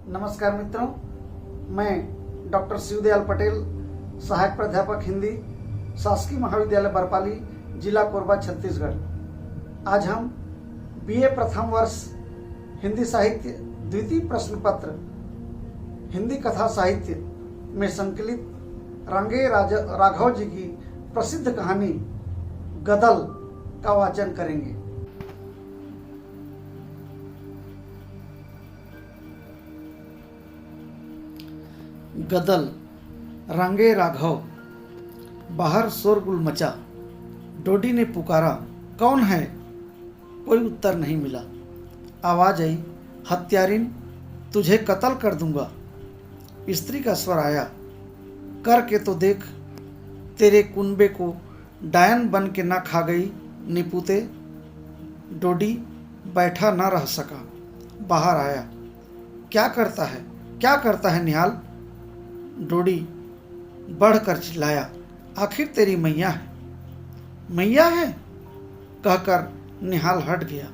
नमस्कार मित्रों, मैं डॉक्टर शिवदयाल पटेल, सहायक प्राध्यापक हिंदी, शासकीय महाविद्यालय बरपाली, जिला कोरबा, छत्तीसगढ़। आज हम बीए प्रथम वर्ष हिंदी साहित्य द्वितीय प्रश्न पत्र हिंदी कथा साहित्य में संकलित रंगे राघव जी की प्रसिद्ध कहानी गदल का वाचन करेंगे। गदल। रंगे राघव। बाहर शोरगुल मचा। डोडी ने पुकारा, कौन है? कोई उत्तर नहीं मिला। आवाज आई, हत्यारिन, तुझे कत्ल कर दूंगा। स्त्री का स्वर आया, करके तो देख, तेरे कुनबे को डायन बन के ना खा गई निपुते। डोडी बैठा ना रह सका, बाहर आया। क्या करता है निहाल? डोडी बढ़कर चिल्लाया, आखिर तेरी मैया है? मैया है? कहकर निहाल हट गया।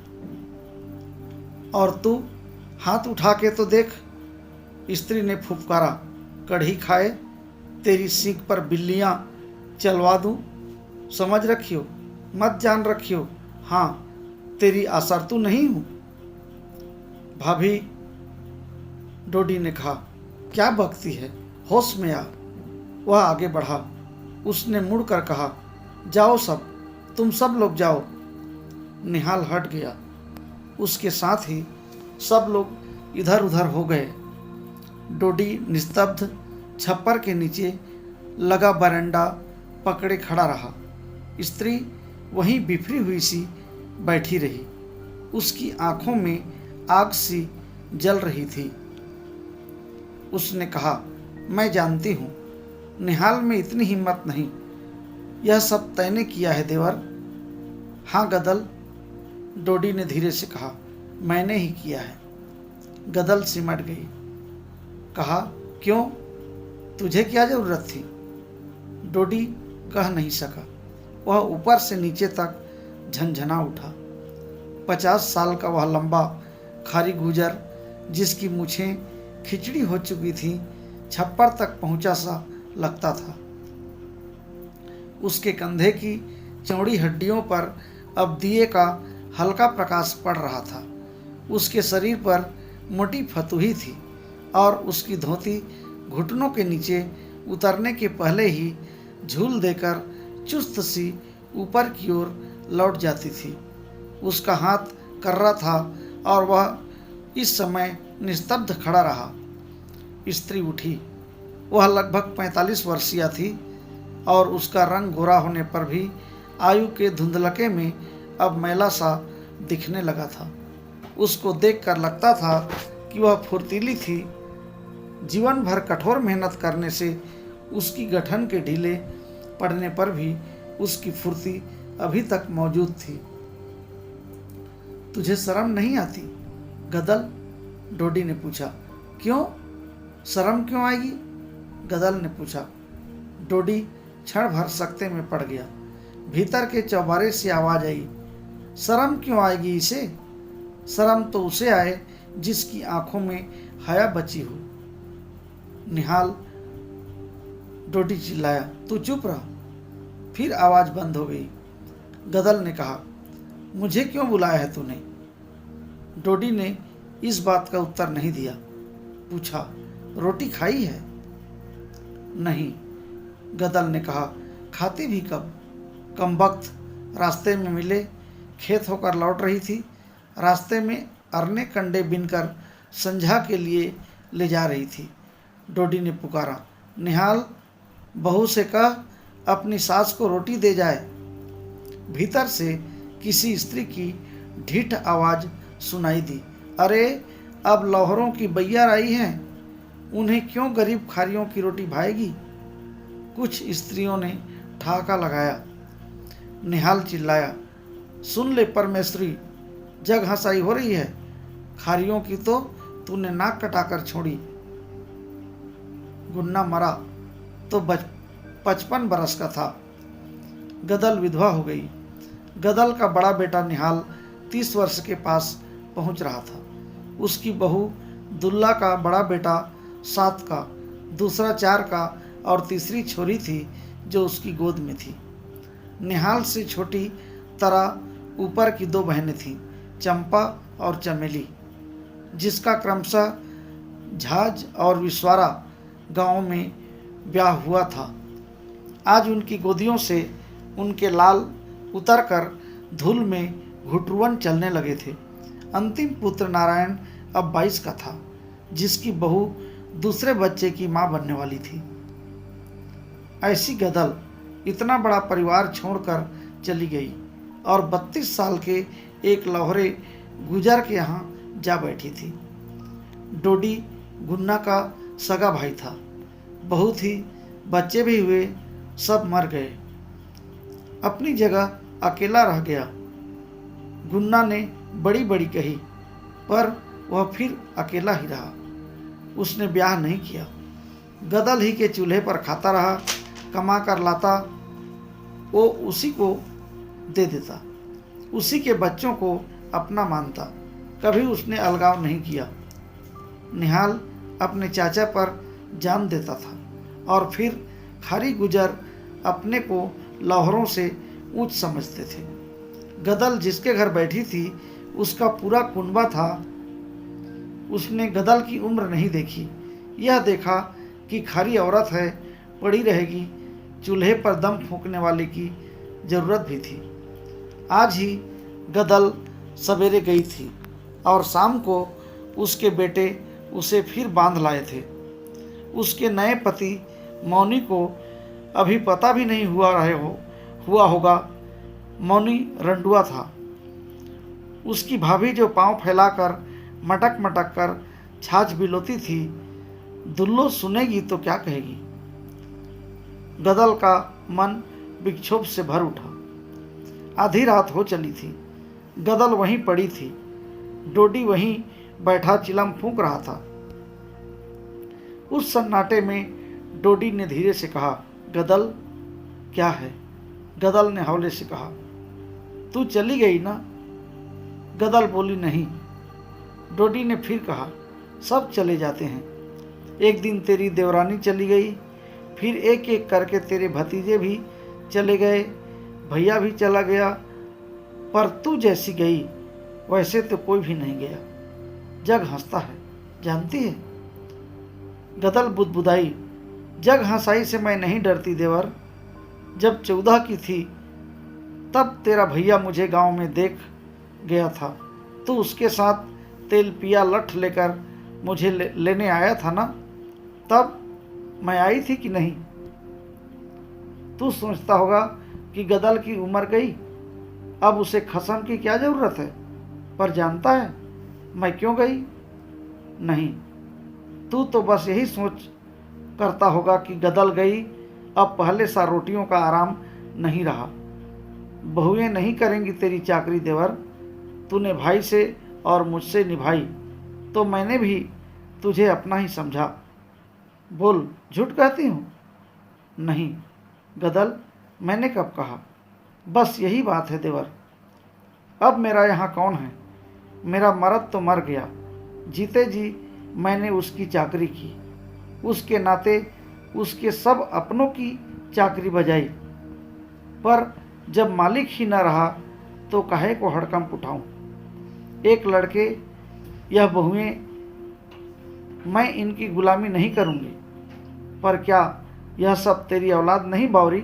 और तू हाथ उठा के तो देख। स्त्री ने फुफकारा, कढ़ी खाए, तेरी सींग पर बिल्लियां चलवा दूं। समझ रखियो, मत जान रखियो, हाँ तेरी आसरतू नहीं हूं। भाभी, डोडी ने कहा, क्या बकती है, होश में आ। वह आगे बढ़ा। उसने मुड़कर कहा, जाओ सब, तुम सब लोग जाओ। निहाल हट गया। उसके साथ ही सब लोग इधर उधर हो गए। डोडी निस्तब्ध छप्पर के नीचे लगा बरंडा पकड़े खड़ा रहा। स्त्री वहीं बिफरी हुई सी बैठी रही। उसकी आंखों में आग सी जल रही थी। उसने कहा, मैं जानती हूँ निहाल में इतनी हिम्मत नहीं। यह सब तैने किया है देवर। हाँ गदल, डोडी ने धीरे से कहा, मैंने ही किया है। गदल सिमट गई। कहा, क्यों? तुझे क्या जरूरत थी? डोडी कह नहीं सका। वह ऊपर से नीचे तक झंझना उठा। 50 साल का वह लंबा खारी गुजर, जिसकी मूछें खिचड़ी हो चुकी थी, छप्पर तक पहुंचा सा लगता था। उसके कंधे की चौड़ी हड्डियों पर अब दिए का हल्का प्रकाश पड़ रहा था। उसके शरीर पर मोटी फतुही थी और उसकी धोती घुटनों के नीचे उतरने के पहले ही झूल देकर चुस्त सी ऊपर की ओर लौट जाती थी। उसका हाथ कर्रा था और वह इस समय निस्तब्ध खड़ा रहा। स्त्री उठी। वह लगभग 45 वर्षीय थी और उसका रंग गोरा होने पर भी आयु के धुंधलके में अब मैला सा दिखने लगा था। उसको देखकर लगता था कि वह फुर्तीली थी। जीवन भर कठोर मेहनत करने से उसकी गठन के ढीले पड़ने पर भी उसकी फुर्ती अभी तक मौजूद थी। तुझे शर्म नहीं आती गदल? डोडी ने पूछा। क्यों? शर्म क्यों आएगी? गदल ने पूछा। डोडी क्षण भर सकते में पड़ गया। भीतर के चौबारे से आवाज आई, शर्म क्यों आएगी इसे? शर्म तो उसे आए जिसकी आंखों में हया बची हो। निहाल। डोडी चिल्लाया, तू चुप रह। फिर आवाज बंद हो गई। गदल ने कहा, मुझे क्यों बुलाया है तूने? डोडी ने इस बात का उत्तर नहीं दिया। पूछा, रोटी खाई है? नहीं। गदल ने कहा, खाती भी कब? कमबख्त, रास्ते में मिले, खेत होकर लौट रही थी। रास्ते में अरने कंडे बिनकर संझा के लिए ले जा रही थी। डोडी ने पुकारा, निहाल, बहू से कह अपनी सास को रोटी दे जाए। भीतर से किसी स्त्री की ढीठ आवाज सुनाई दी, अरे अब लौहरों की बैया आई हैं, उन्हें क्यों गरीब खारियों की रोटी भाएगी? कुछ स्त्रियों ने ठहाका लगाया। निहाल चिल्लाया, सुन ले परमेश्वरी, जग हंसाई हो रही है। खारियों की तो तूने नाक कटाकर छोड़ी। गुन्ना मरा तो 55 बरस का था। गदल विधवा हो गई। गदल का बड़ा बेटा निहाल 30 वर्ष के पास पहुंच रहा था। उसकी बहू दुल्ला का बड़ा बेटा 7 का, दूसरा 4 का और तीसरी छोरी थी जो उसकी गोद में थी। निहाल से छोटी तरा ऊपर की 2 बहनें थीं, चंपा और चमेली, जिसका क्रमशः झाज और विश्वारा गांव में ब्याह हुआ था। आज उनकी गोदियों से उनके लाल उतरकर धूल में घुटरुवन चलने लगे थे। अंतिम पुत्र नारायण अब 22 का था, जिसकी बहू दूसरे बच्चे की मां बनने वाली थी। ऐसी गदल इतना बड़ा परिवार छोड़कर चली गई और 32 साल के एक लौहरे गुजर के यहाँ जा बैठी थी। डोडी गुन्ना का सगा भाई था। बहू थी, बच्चे भी हुए, सब मर गए। अपनी जगह अकेला रह गया। गुन्ना ने बड़ी बड़ी कही, पर वह फिर अकेला ही रहा। उसने ब्याह नहीं किया। गदल ही के चूल्हे पर खाता रहा, कमा कर लाता वो उसी को दे देता, उसी के बच्चों को अपना मानता। कभी उसने अलगाव नहीं किया। निहाल अपने चाचा पर जान देता था और फिर खारी गुजर अपने को लाहौरों से ऊंच समझते थे। गदल जिसके घर बैठी थी उसका पूरा कुनबा था। उसने गदल की उम्र नहीं देखी। यह देखा कि खारी औरत है, पड़ी रहेगी। चूल्हे पर दम फूंकने वाले की जरूरत भी थी। आज ही गदल सवेरे गई थी और शाम को उसके बेटे उसे फिर बांध लाए थे। उसके नए पति मौनी को अभी पता भी नहीं हुआ होगा। मौनी रंडुआ था। उसकी भाभी जो पांव फैलाकर मटक मटक कर छाछ बिलोती थी, दुल्लो सुनेगी तो क्या कहेगी। गदल का मन विक्षोभ से भर उठा। आधी रात हो चली थी। गदल वहीं पड़ी थी। डोडी वहीं बैठा चिलम फूंक रहा था। उस सन्नाटे में डोडी ने धीरे से कहा, गदल क्या है? गदल ने हौले से कहा, तू चली गई ना? गदल बोली, नहीं। डोडी ने फिर कहा, सब चले जाते हैं। एक दिन तेरी देवरानी चली गई, फिर एक एक करके तेरे भतीजे भी चले गए, भैया भी चला गया, पर तू जैसी गई वैसे तो कोई भी नहीं गया। जग हंसता है, जानती है? गदल बुदबुदाई, जग हंसाई से मैं नहीं डरती देवर। जब 14 की थी तब तेरा भैया मुझे गांव में देख गया था। तो उसके साथ तेल पिया लठ लेकर मुझे लेने आया था ना? तब मैं आई थी कि नहीं? तू सोचता होगा कि गदल की उम्र गई, अब उसे खसम की क्या जरूरत है, पर जानता है मैं क्यों गई? नहीं, तू तो बस यही सोच करता होगा कि गदल गई, अब पहले सा रोटियों का आराम नहीं रहा। बहुएं नहीं करेंगी तेरी चाकरी देवर। तूने भाई से और मुझसे निभाई तो मैंने भी तुझे अपना ही समझा। बोल, झूठ कहती हूँ? नहीं गदल, मैंने कब कहा? बस यही बात है देवर। अब मेरा यहाँ कौन है? मेरा मर्द तो मर गया। जीते जी मैंने उसकी चाकरी की, उसके नाते उसके सब अपनों की चाकरी बजाई, पर जब मालिक ही न रहा तो काहे को हड़कंप उठाऊं? एक लड़के यह बहुएं, मैं इनकी गुलामी नहीं करूंगी। पर क्या यह सब तेरी औलाद नहीं बावरी?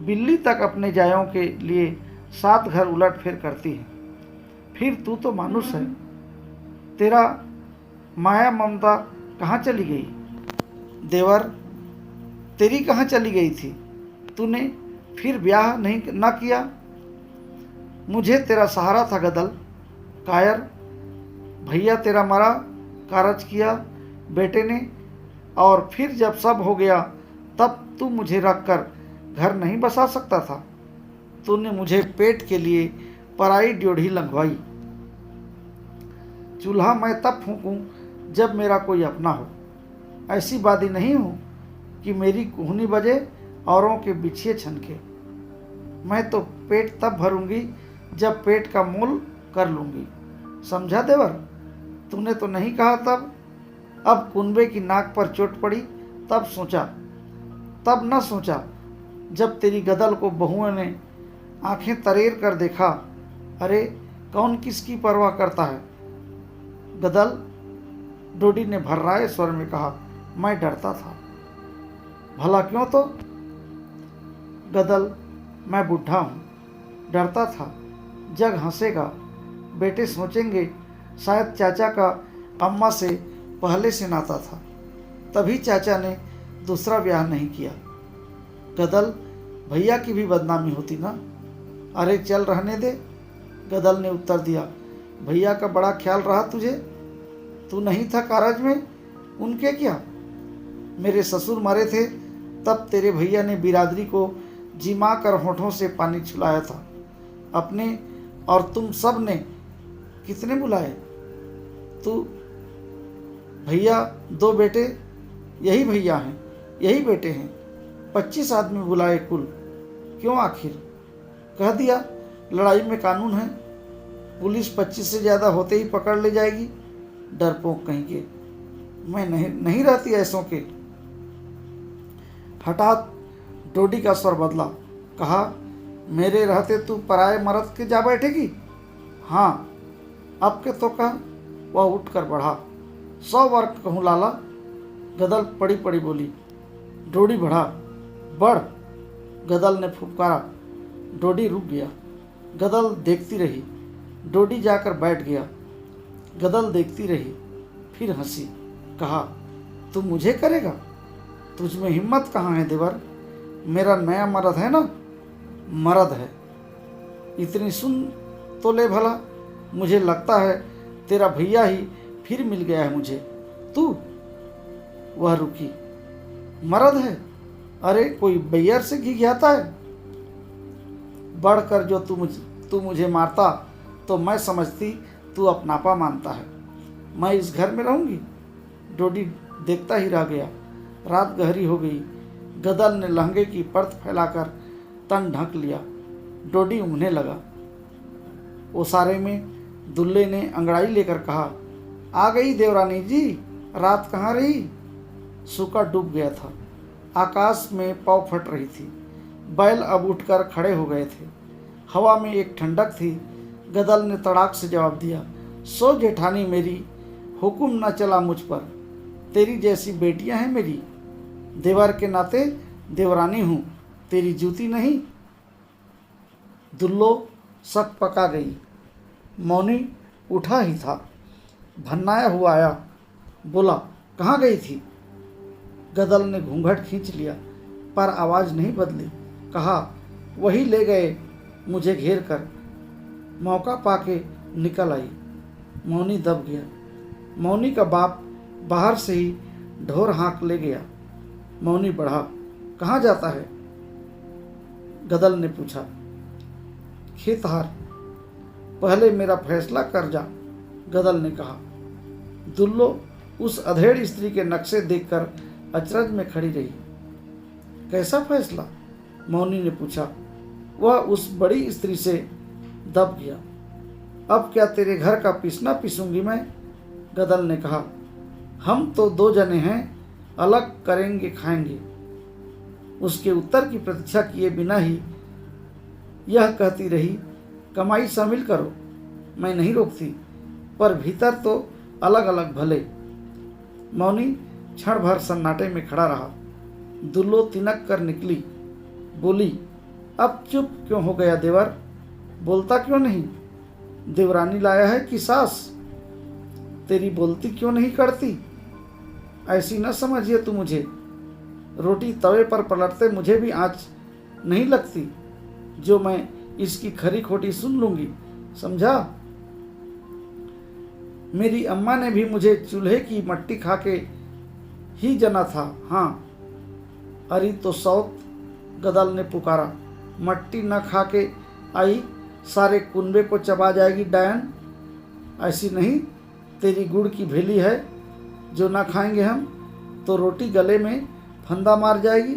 बिल्ली तक अपने जायों के लिए 7 घर उलट फेर करती है। फिर तू तो मानुष है। तेरा माया ममता कहाँ चली गई? देवर, तेरी कहाँ चली गई थी? तूने फिर ब्याह नहीं न किया? मुझे तेरा सहारा था गदल। कायर, भैया तेरा मरा, कारज किया बेटे ने, और फिर जब सब हो गया तब तू मुझे रखकर घर नहीं बसा सकता था? तूने मुझे पेट के लिए पराई ड्योढ़ी लंघवाई। चूल्हा मैं तब फूंकूं जब मेरा कोई अपना हो। ऐसी बादी नहीं हूँ कि मेरी कुहनी बजे औरों के बिछिए छनके। मैं तो पेट तब भरूंगी जब पेट का मोल कर लूंगी। समझा देवर? तूने तो नहीं कहा तब। अब कुनबे की नाक पर चोट पड़ी तब सोचा, तब न सोचा जब तेरी गदल को बहुओं ने आंखें तरेर कर देखा। अरे कौन किसकी परवाह करता है गदल, डोडी ने भर्राए स्वर में कहा। मैं डरता था। भला क्यों तो गदल, मैं बूढ़ा हूँ, डरता था जग हंसेगा, बेटे सोचेंगे शायद चाचा का अम्मा से पहले से नाता था, तभी चाचा ने दूसरा ब्याह नहीं किया। गदल, भैया की भी बदनामी होती ना। अरे चल रहने दे, गदल ने उत्तर दिया। भैया का बड़ा ख्याल रहा तुझे, तू नहीं था कारज में। उनके क्या, मेरे ससुर मरे थे तब तेरे भैया ने बिरादरी को जिमा कर होठों से पानी छुलाया था अपने, और तुम सब ने कितने बुलाए। तू भैया, 2 बेटे, यही भैया हैं, यही बेटे हैं, 25 आदमी बुलाए कुल। क्यों आखिर? कह दिया लड़ाई में कानून है, पुलिस 25 से ज़्यादा होते ही पकड़ ले जाएगी। डरपोक कहीं के, मैं नहीं रहती ऐसों के। हठात डोडी का स्वर बदला, कहा, मेरे रहते तू पराए मर्द के जा बैठेगी? हाँ, अब के तो कह। वह उठकर बढ़ा। 100 वर्ग कहूँ लाला। गदल पड़ी पड़ी बोली। डोडी बढ़ा। बढ़, गदल ने फुफकारा। डोडी रुक गया। गदल देखती रही। डोडी जाकर बैठ गया। गदल देखती रही, फिर हंसी। कहा, तू मुझे करेगा? तुझ में हिम्मत कहाँ है देवर? मेरा नया मर्द है ना, मर्द है। इतनी सुन तो ले भला, मुझे लगता है तेरा भैया ही फिर मिल गया है मुझे। तू? वह रुकी। मर्द है? अरे कोई बैयर से घिघियाता है? बढ़कर जो तू मुझे मारता तो मैं समझती तू अपनापा मानता है। मैं इस घर में रहूंगी? डोडी देखता ही रह गया। रात गहरी हो गई। गदल ने लहंगे की परत फैलाकर तन ढक लिया। डोडी उमने लगा। ओसारे में दुल्ले ने अंगड़ाई लेकर कहा, आ गई देवरानी जी, रात कहाँ रही? सूखा डूब गया था। आकाश में पौ फट रही थी। बैल अब उठकर खड़े हो गए थे। हवा में एक ठंडक थी। गदल ने तड़ाक से जवाब दिया, सो जेठानी मेरी, हुक्म न चला मुझ पर। तेरी जैसी बेटियां हैं मेरी, देवर के नाते देवरानी हूँ, तेरी जूती नहीं। दुल्लो शक पका गई। मौनी उठा ही था, भन्नाया हुआ आया, बोला, कहाँ गई थी? गदल ने घूंघट खींच लिया, पर आवाज़ नहीं बदली। कहा, वही ले गए मुझे घेर कर, मौका पाके निकल आई। मौनी दब गया। मौनी का बाप बाहर से ही ढोर हाँक ले गया। मौनी बढ़ा। कहाँ जाता है? गदल ने पूछा। खेतहार। पहले मेरा फैसला कर जा, गदल ने कहा। दुल्लो उस अधेड़ स्त्री के नक्शे देखकर अचरज में खड़ी रही। कैसा फैसला? मौनी ने पूछा। वह उस बड़ी स्त्री से दब गया। अब क्या तेरे घर का पिसना पीसूंगी मैं? गदल ने कहा। हम तो 2 जने हैं, अलग करेंगे खाएंगे। उसके उत्तर की प्रतीक्षा किए बिना ही यह कहती रही, कमाई शामिल करो, मैं नहीं रोकती, पर भीतर तो अलग अलग भले। मौनी क्षण भर सन्नाटे में खड़ा रहा। दुल्लो तिनक कर निकली। बोली, अब चुप क्यों हो गया देवर? बोलता क्यों नहीं? देवरानी लाया है कि सास? तेरी बोलती क्यों नहीं करती? ऐसी न समझिए तू मुझे। रोटी तवे पर पलटते मुझे भी आँच नहीं लगती, जो मैं इसकी खरी खोटी सुन लूंगी, समझा? मेरी अम्मा ने भी मुझे चूल्हे की मट्टी खा के ही जना था। हाँ। अरे तो सौत, गदल ने पुकारा। मट्टी न खा के आई, सारे कुनबे को चबा जाएगी डायन। ऐसी नहीं तेरी गुड़ की भेली है, जो ना खाएंगे हम तो रोटी गले में फंदा मार जाएगी।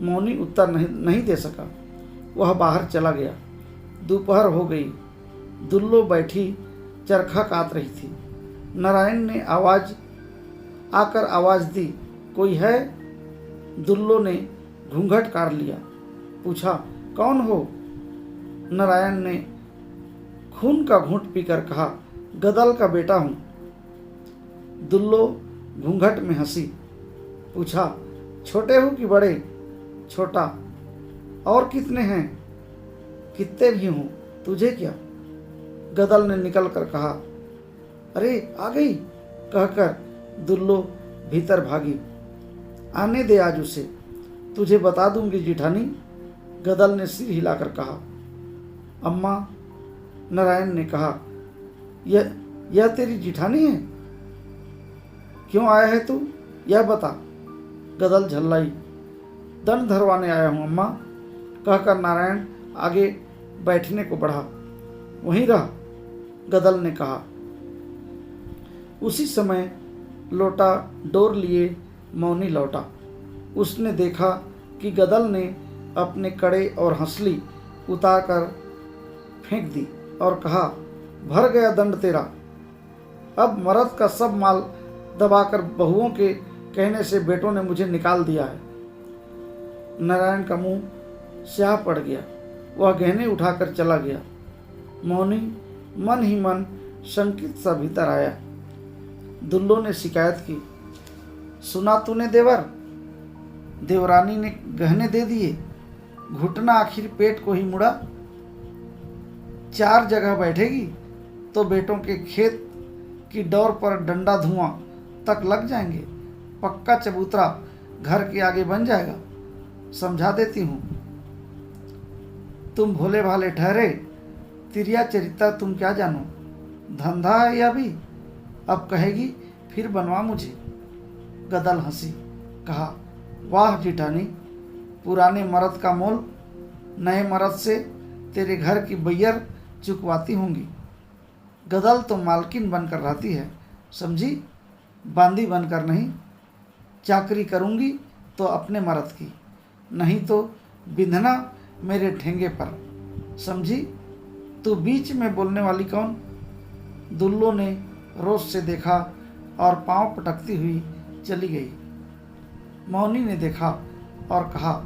मौनी उत्तर नहीं दे सका। वह बाहर चला गया। दोपहर हो गई। दुल्लो बैठी चरखा काट रही थी। नारायण ने आवाज दी, कोई है? दुल्लो ने घूंघट काढ़ लिया, पूछा, कौन हो? नारायण ने खून का घूंट पीकर कहा, गदल का बेटा हूं। दुल्लो घूंघट में हंसी, पूछा, छोटे हो कि बड़े? छोटा। और कितने हैं? कितने भी हूं, तुझे क्या? गदल ने निकल कर कहा, अरे आ गई, कहकर दुल्लो भीतर भागी। आने दे आज उसे, तुझे बता दूंगी जिठानी। गदल ने सिर हिलाकर कहा। अम्मा, नारायण ने कहा, यह तेरी जिठानी है? क्यों आया है तू, यह बता। गदल झल्लाई, दंड धरवाने आया हूं अम्मा, कहकर नारायण आगे बैठने को बढ़ा। वहीं रह, गदल ने कहा। उसी समय लोटा डोर लिए मौनी लौटा। उसने देखा कि गदल ने अपने कड़े और हंसली उतार कर फेंक दी और कहा, भर गया दंड तेरा। अब मर्द का सब माल दबाकर बहुओं के कहने से बेटों ने मुझे निकाल दिया है। नारायण का मुंह स्याह पड़ गया, वह गहने उठाकर चला गया। मौनी मन ही मन शंकित सा भीतर आया। दुल्लो ने शिकायत की, सुना तूने देवर, देवरानी ने गहने दे दिए, घुटना आखिर पेट को ही मुड़ा। 4 जगह बैठेगी तो बेटों के खेत की डोर पर डंडा धुआं तक लग जाएंगे। पक्का चबूतरा घर के आगे बन जाएगा। समझा देती हूँ, तुम भोले भाले ठहरे, तिरिया चरित्र तुम क्या जानो, धंधा है यह भी। अब कहेगी फिर बनवा मुझे। गदल हंसी, कहा, वाह जिठानी, पुराने मर्द का मोल नए मर्द से तेरे घर की बैयर चुकवाती होंगी। गदल तो मालकिन बनकर रहती है, समझी, बांदी बनकर नहीं। चाकरी करूंगी तो अपने मर्द की, नहीं तो बिंधना मेरे ठेंगे पर, समझी। तू बीच में बोलने वाली कौन? दुल्लो ने रोष से देखा और पांव पटकती हुई चली गई। मौनी ने देखा और कहा,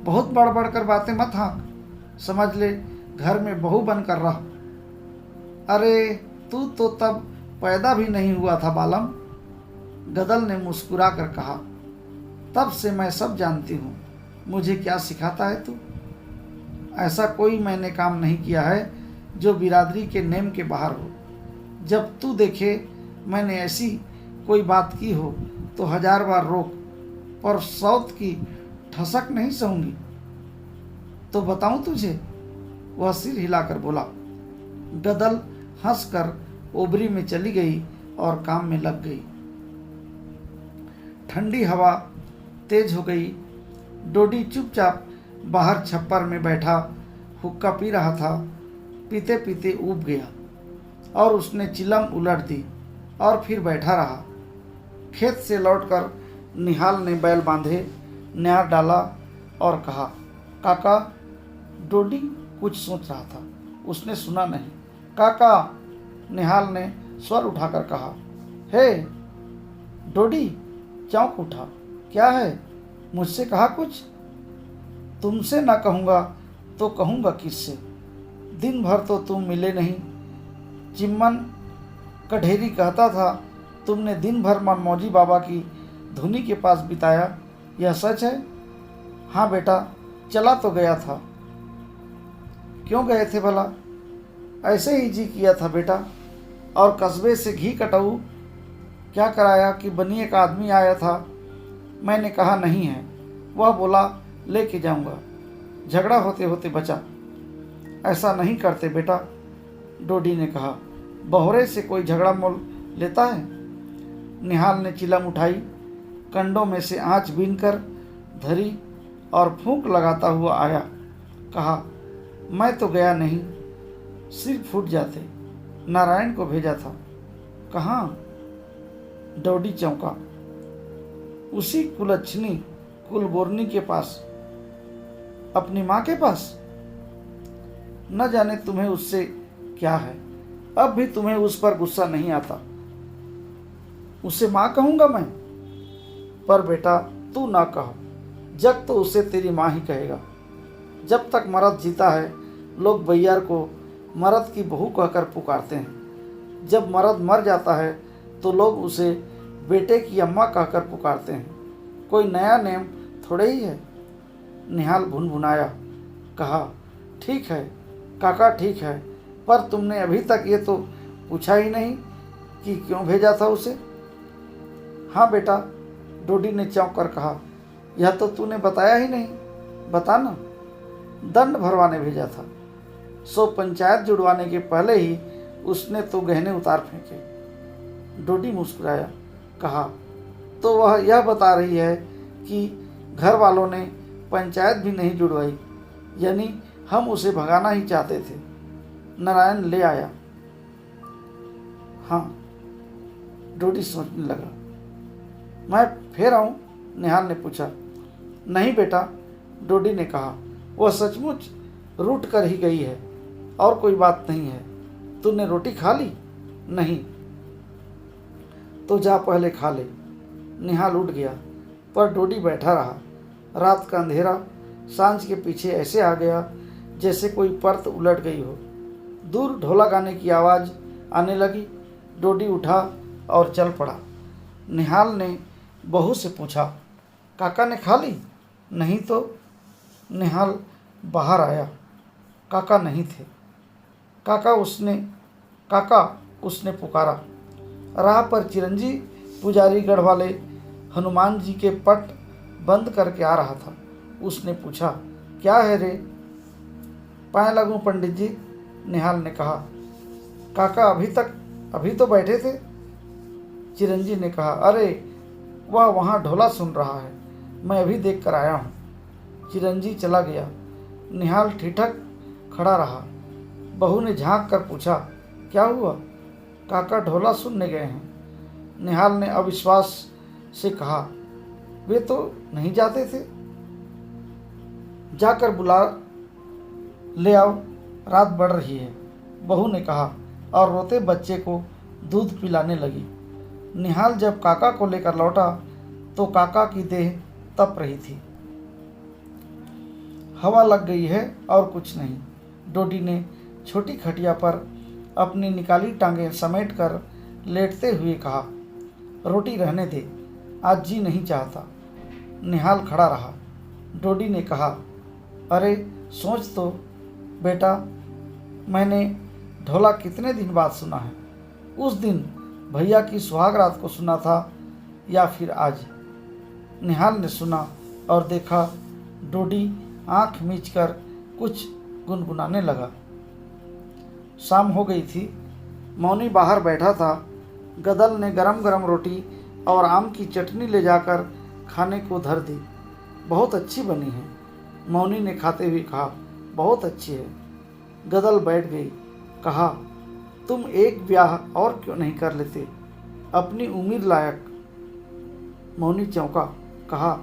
बहुत बढ़ बढ़ कर बातें मत हाँक, समझ ले घर में बहू बनकर रह। अरे तू तो तब पैदा भी नहीं हुआ था बालम। गदल ने मुस्कुरा कर कहा, तब से मैं सब जानती हूँ, मुझे क्या सिखाता है तू? ऐसा कोई मैंने काम नहीं किया है जो बिरादरी के नेम के बाहर हो। जब तू देखे मैंने ऐसी कोई बात की हो तो 1000 बार रोक, पर सौत की ठसक नहीं सहूंगी। तो बताऊं तुझे? वह सिर हिलाकर बोला। गदल हंसकर ओबरी में चली गई और काम में लग गई। ठंडी हवा तेज हो गई। डोडी चुपचाप बाहर छप्पर में बैठा हुक्का पी रहा था। पीते पीते ऊब गया और उसने चिलम उलट दी और फिर बैठा रहा। खेत से लौटकर निहाल ने बैल बांधे, न्यार डाला और कहा, काका। डोडी कुछ सोच रहा था, उसने सुना नहीं। काका, निहाल ने स्वर उठाकर कहा। हे डोडी, चौंक उठा। क्या है? मुझसे कहा कुछ? तुमसे ना कहूँगा तो कहूँगा किससे? दिन भर तो तुम मिले नहीं। चिम्मन कढ़ेरी कहता था तुमने दिन भर मनमौजी बाबा की धुनी के पास बिताया, यह सच है? हाँ बेटा, चला तो गया था। क्यों गए थे भला? ऐसे ही जी किया था बेटा। और कस्बे से घी कटाऊ क्या कराया कि बनिए का आदमी आया था। मैंने कहा नहीं है, वह बोला लेके जाऊंगा। झगड़ा होते होते बचा। ऐसा नहीं करते बेटा, डोडी ने कहा। बहोरे से कोई झगड़ा मोल लेता है? निहाल ने चिलम उठाई, कंडों में से आँच बीनकर धरी और फूंक लगाता हुआ आया। कहा, मैं तो गया नहीं, सिर फूट जाते। नारायण को भेजा था। कहाँ? डोडी चौंका। उसी कुलच्छनी कुलबोरनी के पास, अपनी माँ के पास। न जाने तुम्हें उससे क्या है, अब भी तुम्हें उस पर गुस्सा नहीं आता। उसे माँ कहूँगा मैं? पर बेटा तू ना कह, जग तो उसे तेरी माँ ही कहेगा। जब तक मर्द जीता है लोग बैयार को मर्द की बहू कहकर पुकारते हैं। जब मर्द मर जाता है तो लोग उसे बेटे की अम्मा कहकर पुकारते हैं। कोई नया नेम थोड़े ही है। निहाल भुनभुनाया, कहा, ठीक है काका ठीक है, पर तुमने अभी तक ये तो पूछा ही नहीं कि क्यों भेजा था उसे। हाँ बेटा, डोडी ने चौंक कर कहा, यह तो तूने बताया ही नहीं, बता ना। दंड भरवाने भेजा था। सो पंचायत जुड़वाने के पहले ही उसने तो गहने उतार फेंके। डोडी मुस्कुराया, कहा, तो वह यह बता रही है कि घर वालों ने पंचायत भी नहीं जुड़वाई, यानी हम उसे भगाना ही चाहते थे। नारायण ले आया। हाँ, डोडी सोचने लगा। मैं फिर आऊँ? निहाल ने पूछा। नहीं बेटा, डोडी ने कहा, वह सचमुच रूठ कर ही गई है और कोई बात नहीं है। तूने रोटी खा ली? नहीं। तो जा पहले खा ले। निहाल उठ गया, पर डोडी बैठा रहा। रात का अंधेरा सांझ के पीछे ऐसे आ गया जैसे कोई परत उलट गई हो। दूर ढोला गाने की आवाज़ आने लगी। डोडी उठा और चल पड़ा। निहाल ने बहू से पूछा, काका ने खा ली? नहीं तो। निहाल बाहर आया। काका नहीं थे। काका उसने पुकारा। राह पर चिरंजी पुजारी गढ़ वाले हनुमान जी के पट बंद करके आ रहा था। उसने पूछा, क्या है रे? पाए लगूं पंडित जी, निहाल ने कहा। काका अभी तो बैठे थे। चिरंजी ने कहा, अरे वह वहाँ ढोला सुन रहा है, मैं अभी देख कर आया हूँ। चिरंजी चला गया। निहाल ठिठक खड़ा रहा। बहू ने झांक कर पूछा, क्या हुआ? काका ढोला सुनने गए हैं। निहाल ने अविश्वास से कहा, वे तो नहीं जाते थे। जाकर बुला ले आओ, रात बढ़ रही है, बहू ने कहा और रोते बच्चे को दूध पिलाने लगी। निहाल जब काका को लेकर लौटा तो काका की देह तप रही थी। हवा लग गई है और कुछ नहीं। डोडी ने छोटी खटिया पर अपनी निकाली टांगें समेट कर लेटते हुए कहा, रोटी रहने दे, आज जी नहीं चाहता। निहाल खड़ा रहा। डोडी ने कहा, अरे सोच तो बेटा, मैंने ढोला कितने दिन बाद सुना है। उस दिन भैया की सुहाग रात को सुना था या फिर आज? निहाल ने सुना और देखा डोडी आंख मीचकर कुछ गुनगुनाने लगा। शाम हो गई थी। मौनी बाहर बैठा था। गदल ने गरम गरम रोटी और आम की चटनी ले जाकर खाने को धर दी। बहुत अच्छी बनी है, मौनी ने खाते हुए कहा। बहुत अच्छी है। गदल बैठ गई। कहा, तुम एक ब्याह और क्यों नहीं कर लेते, अपनी उम्र लायक। मौनी चौंका। कहा,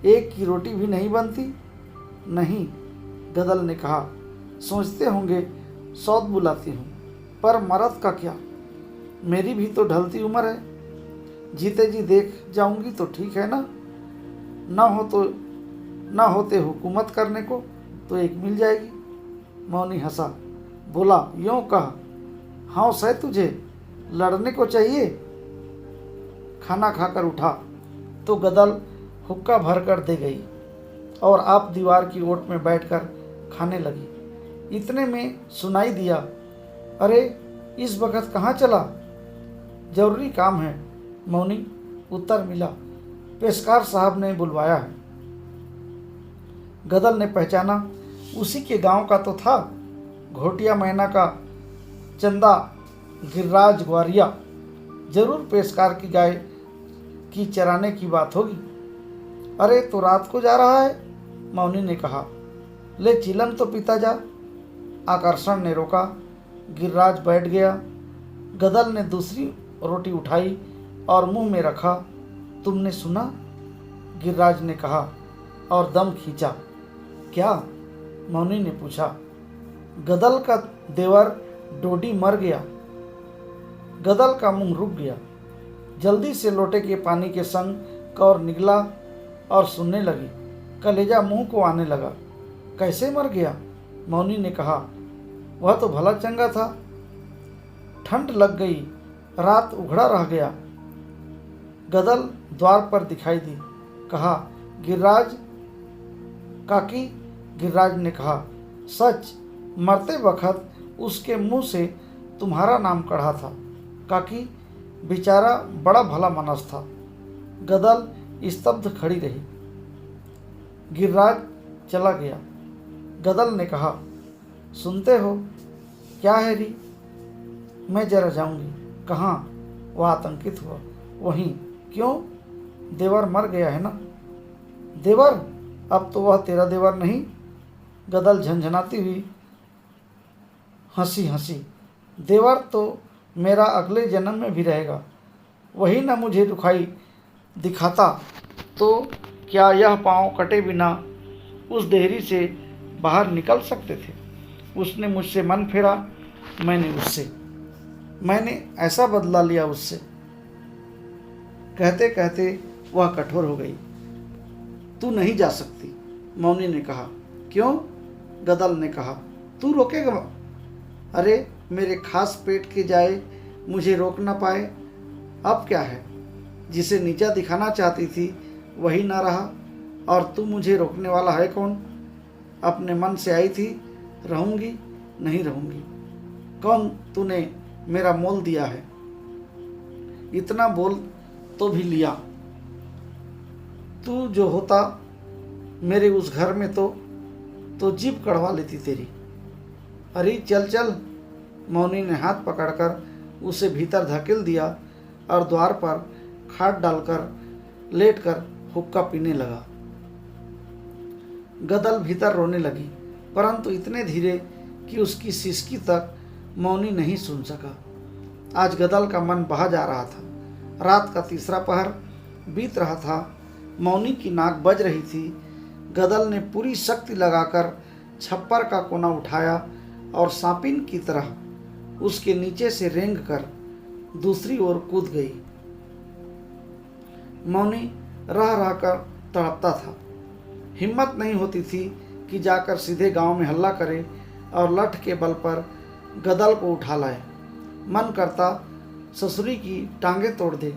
एक की रोटी भी नहीं बनती? नहीं, गदल ने कहा, सोचते होंगे सौत बुलाती हूँ, पर मर्द का क्या, मेरी भी तो ढलती उम्र है। जीते जी देख जाऊंगी तो ठीक है ना, ना होते हुकूमत करने को तो एक मिल जाएगी। मौनी हंसा, बोला, यूँ कहा, हौस है तुझे, लड़ने को चाहिए। खाना खाकर उठा तो गदल हुक्का भर कर दे गई और आप दीवार की ओट में बैठकर खाने लगी। इतने में सुनाई दिया, अरे इस वक्त कहाँ चला? जरूरी काम है, मौनी उत्तर मिला। पेशकार साहब ने बुलवाया है। गदल ने पहचाना, उसी के गांव का तो था, घोटिया महीना का चंदा गिरिराज ग्वारिया। जरूर पेशकार की गाय की चराने की बात होगी। अरे तो रात को जा रहा है, मौनी ने कहा। ले चिलम तो पीता जा। आकर्षण ने रोका। गिरिराज बैठ गया। गदल ने दूसरी रोटी उठाई और मुंह में रखा। तुमने सुना? गिरिराज ने कहा और दम खींचा। क्या? मौनी ने पूछा। गदल का देवर डोडी मर गया। गदल का मुंह रुक गया। जल्दी से लोटे के पानी के संग कौर निकला और सुनने लगी। कलेजा मुंह को आने लगा। कैसे मर गया? मौनी ने कहा। वह तो भला चंगा था। ठंड लग गई, रात उघड़ा रह गया। गदल द्वार पर दिखाई दी। कहा, गिरिराज काकी। गिरिराज ने कहा, सच, मरते वक्त उसके मुंह से तुम्हारा नाम कढ़ा था। काकी, बेचारा बड़ा भला मानस था। गदल स्तब्ध खड़ी रही। गिरिराज चला गया। गदल ने कहा, सुनते हो? क्या है री? मैं जरा जाऊंगी। कहाँ? वह आतंकित हुआ। वहीं। क्यों? देवर मर गया है ना? देवर? अब तो वह तेरा देवर नहीं। गदल झंझनाती हुई हंसी। देवर तो मेरा अगले जन्म में भी रहेगा। वही न मुझे रुखाई दिखाता तो क्या यह पांव कटे बिना उस देहरी से बाहर निकल सकते थे? उसने मुझसे मन फेरा, मैंने ऐसा बदला लिया उससे। कहते कहते वह कठोर हो गई। तू नहीं जा सकती, मौनी ने कहा। क्यों? गदल ने कहा। तू रोकेगा? अरे, मेरे खास पेट के जाए मुझे रोक ना पाए। अब क्या है? जिसे नीचा दिखाना चाहती थी वही ना रहा, और तू मुझे रोकने वाला है कौन? अपने मन से आई थी, रहूंगी नहीं रहूंगी। कौन तूने मेरा मोल दिया है? इतना बोल तो भी लिया। तू जो होता मेरे उस घर में तो जीभ कड़वा लेती तेरी। अरे चल चल। मौनी ने हाथ पकड़कर उसे भीतर धकेल दिया और द्वार पर खाट डालकर लेटकर हुक्का पीने लगा। गदल भीतर रोने लगी, परंतु इतने धीरे कि उसकी सिसकी तक मौनी नहीं सुन सका। आज गदल का मन बहा जा रहा था। रात का तीसरा पहर बीत रहा था। मौनी की नाक बज रही थी। गदल ने पूरी शक्ति लगाकर छप्पर का कोना उठाया और सांपिन की तरह उसके नीचे से रेंग कर दूसरी ओर कूद गई। मौनी रह रह कर तड़पता था। हिम्मत नहीं होती थी कि जाकर सीधे गांव में हल्ला करे और लठ के बल पर गदल को उठा लाए। मन करता ससुरी की टांगें तोड़ दे।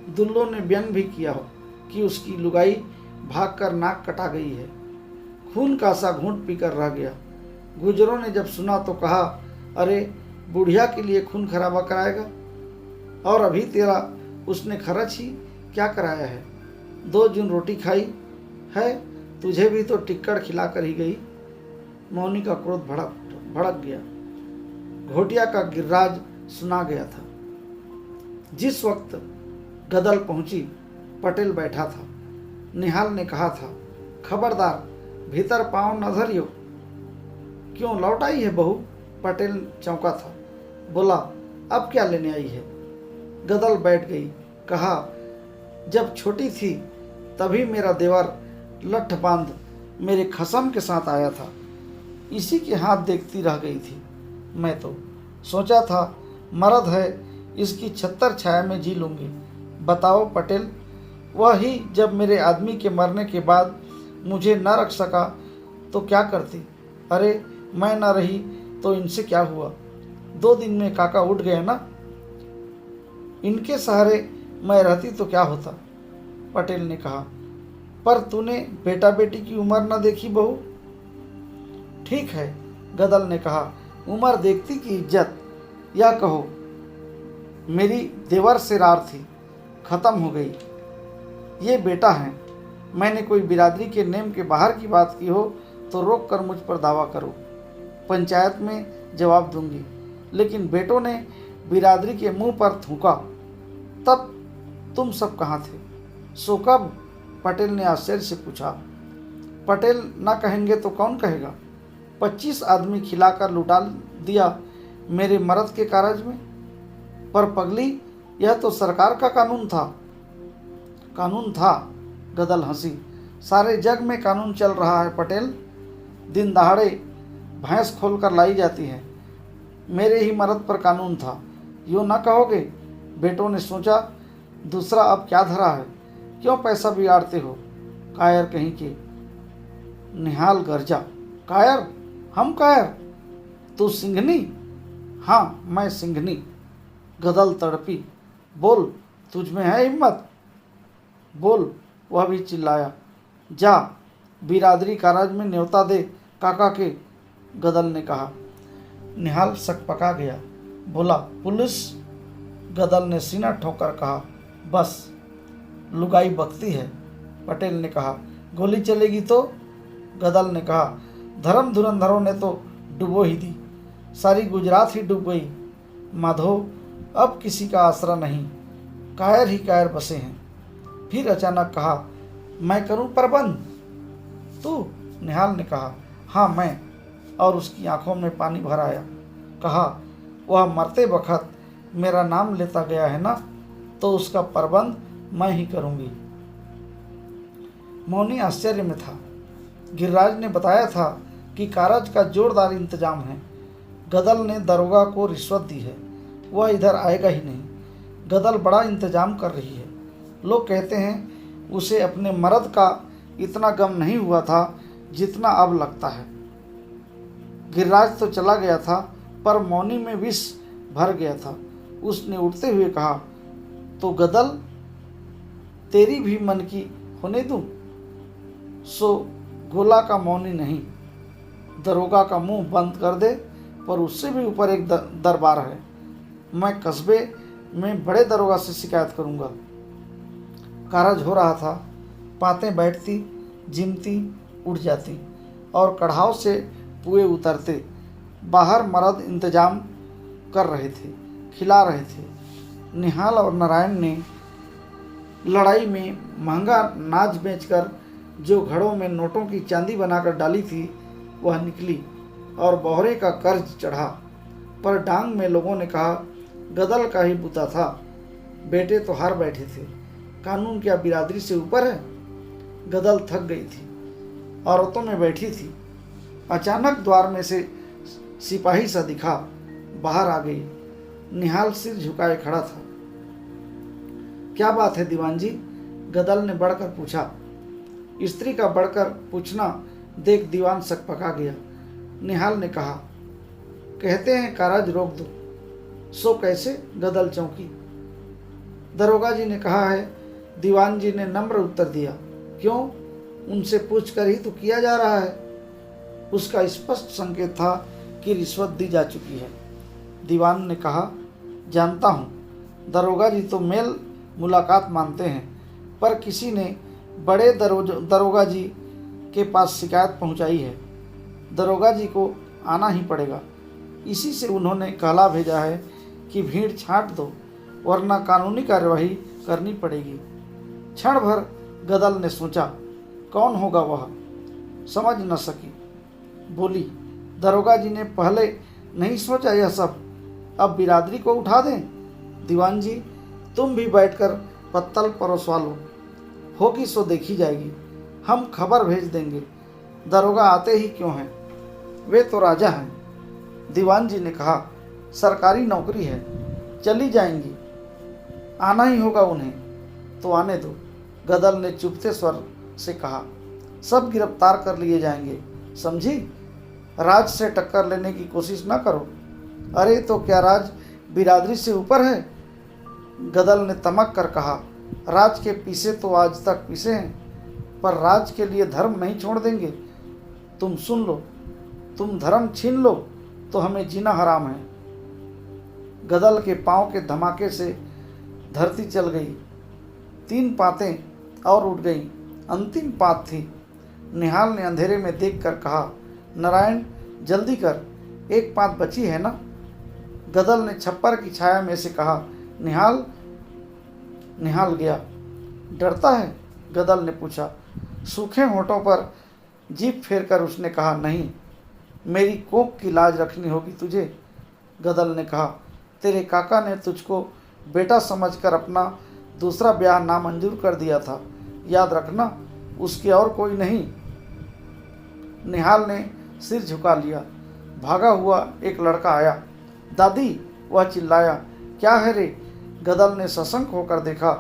दुल्लो ने व्यंग भी किया हो कि उसकी लुगाई भागकर नाक कटा गई है। खून का सा घूंट पीकर रह गया। गुजरों ने जब सुना तो कहा, अरे बुढ़िया के लिए खून खराबा कराएगा? और अभी तेरा उसने खर्च ही क्या कराया है? 2 जून रोटी खाई है, तुझे भी तो टिक्कड़ खिला कर ही गई। मौनी का क्रोध भड़क गया। घोटिया का गिरिराज सुना गया था। जिस वक्त गदल पहुंची, पटेल बैठा था। निहाल ने कहा था, खबरदार, भीतर पांव न धरियो। क्यों, लौट आई है बहू? पटेल चौंका था। बोला, अब क्या लेने आई है? गदल बैठ गई। कहा, जब छोटी थी तभी मेरा देवर लठ बांध मेरे खसम के साथ आया था। इसी के हाथ देखती रह गई थी। मैं तो सोचा था मर्द है, इसकी छत्तर छाया में जी लूँगी। बताओ पटेल, वह ही जब मेरे आदमी के मरने के बाद मुझे न रख सका तो क्या करती? अरे मैं न रही तो इनसे क्या हुआ? 2 दिन में काका उठ गए ना। इनके सहारे मैं रहती तो क्या होता? पटेल ने कहा, पर तूने बेटा बेटी की उम्र न देखी बहू। ठीक है, गदल ने कहा, उम्र देखती की इज्जत, या कहो मेरी देवर से रार थी, खत्म हो गई। ये बेटा है। मैंने कोई बिरादरी के नेम के बाहर की बात की हो तो रोक कर मुझ पर दावा करो, पंचायत में जवाब दूंगी। लेकिन बेटों ने बिरादरी के मुंह पर थूका, तब तुम सब कहाँ थे? सो कब? पटेल ने आश्चर्य से पूछा। पटेल ना कहेंगे तो कौन कहेगा? 25 आदमी खिलाकर लुटा दिया मेरे मर्द के कारज में। पर पगली, यह तो सरकार का कानून था। कानून था? गदल हंसी। सारे जग में कानून चल रहा है पटेल। दिन दहाड़े भैंस खोल कर लाई जाती है। मेरे ही मर्द पर कानून था, यूँ ना कहोगे? बेटों ने सोचा दूसरा अब क्या धरा है, क्यों पैसा बिगाड़ते हो, कायर कहीं के। निहाल गरजा, कायर? हम कायर? तू सिंघनी? हाँ, मैं सिंघनी। गदल तड़पी, बोल, तुझ में है हिम्मत, बोल। वह भी चिल्लाया, जा बिरादरी कारज में न्योता दे काका के। गदल ने कहा। निहाल सकपका गया, बोला, पुलिस? गदल ने सीना ठोकर कहा, बस लुगाई बकती है। पटेल ने कहा, गोली चलेगी तो? गदल ने कहा, धर्म धुरंधरों ने तो डुबो ही दी, सारी गुजरात ही डूब गई। माधो, अब किसी का आसरा नहीं, कायर ही कायर बसे हैं। फिर अचानक कहा, मैं करूं प्रबंध? तू? निहाल ने कहा, हाँ मैं। और उसकी आंखों में पानी भर आया। कहा, वह मरते वक्त मेरा नाम लेता गया है ना, तो उसका प्रबंध मैं ही करूंगी। मौनी आश्चर्य में था। गिरिराज ने बताया था कि कारज का जोरदार इंतजाम है। गदल ने दरोगा को रिश्वत दी है, वह इधर आएगा ही नहीं। गदल बड़ा इंतजाम कर रही है। लोग कहते हैं उसे अपने मर्द का इतना गम नहीं हुआ था जितना अब लगता है। गिरिराज तो चला गया था, पर मौनी में विष भर गया था। उसने उठते हुए कहा, तो गदल तेरी भी मन की होने दूं? सो गोला का मौनी नहीं, दरोगा का मुंह बंद कर दे, पर उससे भी ऊपर एक दरबार है। मैं कस्बे में बड़े दरोगा से शिकायत करूंगा। कारज हो रहा था। पातें बैठती, जिमती, उठ जाती और कढ़ाव से पुए उतरते। बाहर मर्द इंतजाम कर रहे थे, खिला रहे थे। निहाल और नारायण ने लड़ाई में महंगा नाज बेचकर जो घड़ों में नोटों की चांदी बनाकर डाली थी, वह निकली और बोहरे का कर्ज चढ़ा। पर डांग में लोगों ने कहा, गदल का ही बुता था, बेटे तो हार बैठे थे, कानून क्या बिरादरी से ऊपर है? गदल थक गई थी, औरतों में बैठी थी। अचानक द्वार में से सिपाही सा दिखा, बाहर आ गई। निहाल सिर झुकाए खड़ा था। क्या बात है दीवान जी? गदल ने बढ़कर पूछा। स्त्री का बढ़कर पूछना देख दीवान सकपका गया। निहाल ने कहा, कहते हैं कारज रोक दो। सो कैसे? गदल चौंकी। दरोगा जी ने कहा है। दीवान जी ने नम्र उत्तर दिया। क्यों? उनसे पूछकर ही तो किया जा रहा है। उसका स्पष्ट संकेत था कि रिश्वत दी जा चुकी है। दीवान ने कहा, जानता हूँ, दरोगा जी तो मेल मुलाकात मानते हैं, पर किसी ने बड़े दरोगा जी के पास शिकायत पहुँचाई है। दरोगा जी को आना ही पड़ेगा। इसी से उन्होंने कहला भेजा है कि भीड़ छांट दो, वरना कानूनी कार्यवाही करनी पड़ेगी। क्षण भर गदल ने सोचा, कौन होगा वह? समझ न सकी। बोली, दरोगा जी ने पहले नहीं सोचा यह सब? अब बिरादरी को उठा दें? दीवान जी, तुम भी बैठकर पत्तल परोसवा लो, होगी सो देखी जाएगी। हम खबर भेज देंगे। दरोगा आते ही क्यों हैं? वे तो राजा हैं। दीवान जी ने कहा, सरकारी नौकरी है, चली जाएंगी। आना ही होगा उन्हें, तो आने दो। गदल ने चुपते स्वर से कहा, सब गिरफ्तार कर लिए जाएंगे, समझी? राज से टक्कर लेने की कोशिश न करो। अरे तो क्या राज बिरादरी से ऊपर है? गदल ने तमक कर कहा, राज के पीछे तो आज तक पीछे हैं, पर राज के लिए धर्म नहीं छोड़ देंगे। तुम सुन लो, तुम धर्म छीन लो तो हमें जीना हराम है। गदल के पांव के धमाके से धरती चल गई। 3 पातें और उठ गईं। अंतिम पात थी। निहाल ने अंधेरे में देखकर कहा, नारायण जल्दी कर, एक पात बची है ना? गदल ने छप्पर की छाया में से कहा, निहाल। निहाल गया। डरता है? गदल ने पूछा। सूखे होठों पर जीभ फेरकर उसने कहा, नहीं, मेरी कोख की लाज रखनी होगी तुझे। गदल ने कहा, तेरे काका ने तुझको बेटा समझकर अपना दूसरा ब्याह नामंजूर कर दिया था, याद रखना, उसकी और कोई नहीं। निहाल ने सिर झुका लिया। भागा हुआ एक लड़का आया। दादी, वह चिल्लाया, क्या है रे? गदल ने सशंक होकर देखा।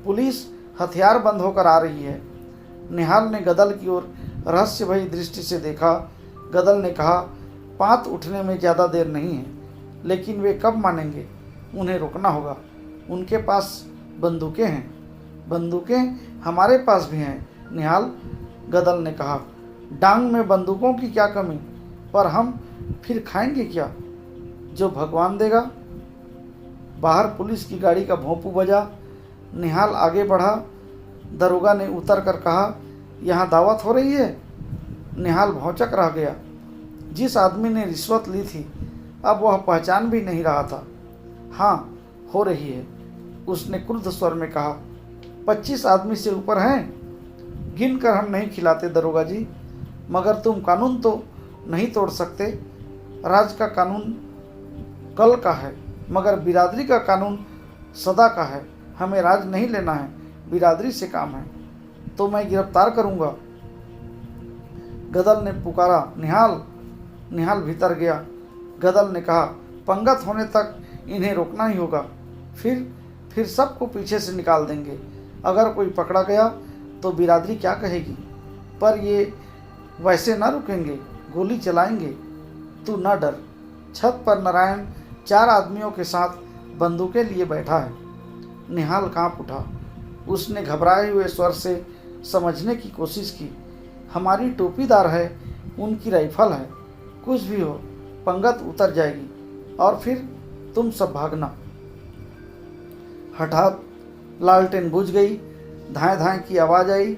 पुलिस हथियार बंद होकर आ रही है। निहाल ने गदल की ओर रहस्य भरी दृष्टि से देखा। गदल ने कहा, पात उठने में ज़्यादा देर नहीं है, लेकिन वे कब मानेंगे? उन्हें रोकना होगा। उनके पास बंदूकें हैं। बंदूकें हमारे पास भी हैं निहाल, गदल ने कहा। डांग में बंदूकों की क्या कमी, पर हम फिर खाएंगे क्या? जो भगवान देगा। बाहर पुलिस की गाड़ी का भोंपू बजा। निहाल आगे बढ़ा। दरोगा ने उतर कर कहा, यहाँ दावत हो रही है? निहाल भौंचक रह गया। जिस आदमी ने रिश्वत ली थी अब वह पहचान भी नहीं रहा था। हाँ, हो रही है, उसने क्रुद्ध स्वर में कहा। 25 आदमी से ऊपर हैं। गिन कर हम नहीं खिलाते दरोगा जी, मगर तुम कानून तो नहीं तोड़ सकते। राज का कानून कल का है, मगर बिरादरी का कानून सदा का है। हमें राज नहीं लेना है, बिरादरी से काम है। तो मैं गिरफ्तार करूंगा। गदल ने पुकारा, निहाल। निहाल भीतर गया। गदल ने कहा, पंगत होने तक इन्हें रोकना ही होगा, फिर सबको पीछे से निकाल देंगे। अगर कोई पकड़ा गया तो बिरादरी क्या कहेगी? पर ये वैसे न रुकेंगे, गोली चलाएंगे। तू न डर। छत पर नारायण 4 आदमियों के साथ बंदूकें लिए बैठा है। निहाल कांप उठा। उसने घबराए हुए स्वर से समझने की कोशिश की। हमारी टोपीदार है, उनकी राइफल है। कुछ भी हो, पंगत उतर जाएगी और फिर तुम सब भागना। हठात लालटेन बुझ गई। धाएं धाएं की आवाज़ आई।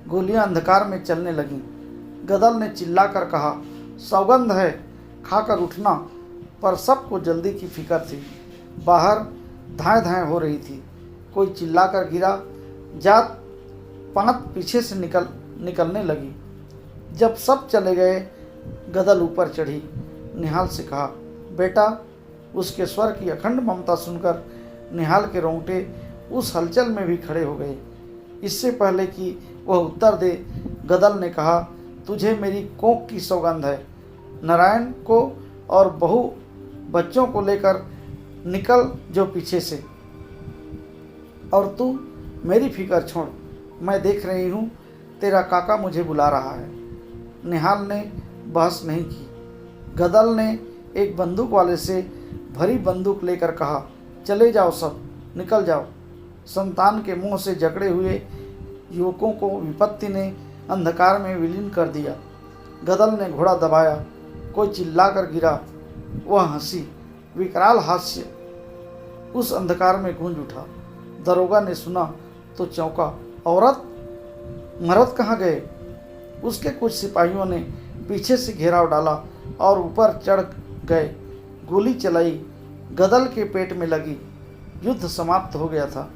गोलियां अंधकार में चलने लगीं। गदल ने चिल्लाकर कहा, सौगंध है, खाकर उठना। पर सबको जल्दी की फिक्र थी। बाहर धाएं धाएं हो रही थी। कोई चिल्लाकर गिरा। जात पात पीछे से निकलने लगी। जब सब चले गए, गदल ऊपर चढ़ी। निहाल से कहा, बेटा। उसके स्वर की अखंड ममता सुनकर निहाल के रोंगटे उस हलचल में भी खड़े हो गए। इससे पहले कि वह उत्तर दे, गदल ने कहा, तुझे मेरी कोख की सौगंध है। नारायण को और बहू बच्चों को लेकर निकल जो पीछे से। और तू मेरी फिक्र छोड़, मैं देख रही हूँ तेरा काका मुझे बुला रहा है। निहाल ने बहस नहीं की। गदल ने एक बंदूक वाले से भरी बंदूक लेकर कहा, चले जाओ सब, निकल जाओ। संतान के मुंह से जकड़े हुए युवकों को विपत्ति ने अंधकार में विलीन कर दिया। गदल ने घोड़ा दबाया। कोई चिल्लाकर गिरा। वह हंसी, विकराल हास्य उस अंधकार में गूंज उठा। दरोगा ने सुना तो चौंका। औरत? मर्द कहाँ गए? उसके कुछ सिपाहियों ने पीछे से घेराव डाला और ऊपर चढ़ गए। गोली चलाई। गदल के पेट में लगी। युद्ध समाप्त हो गया था।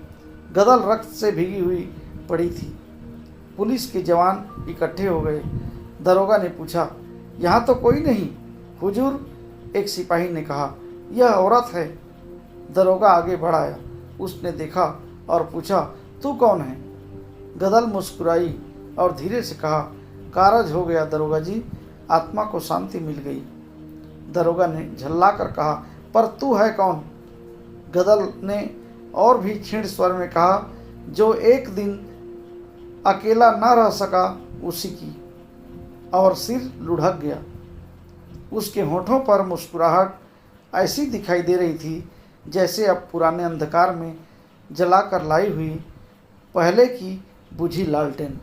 गदल रक्त से भीगी हुई पड़ी थी। पुलिस के जवान इकट्ठे हो गए। दरोगा ने पूछा, यहाँ तो कोई नहीं हुजूर? एक सिपाही ने कहा, यह औरत है। दरोगा आगे बढ़ाया। उसने देखा और पूछा, तू कौन है? गदल मुस्कुराई और धीरे से कहा, कारज हो गया दरोगा जी, आत्मा को शांति मिल गई। दरोगा ने झल्लाकर कहा, पर तू है कौन? गदल ने और भी क्षीण स्वर में कहा, जो एक दिन अकेला न रह सका उसी की। और सिर लुढ़क गया। उसके होठों पर मुस्कुराहट ऐसी दिखाई दे रही थी जैसे अब पुराने अंधकार में जलाकर लाई हुई पहले की बुझी लालटेन।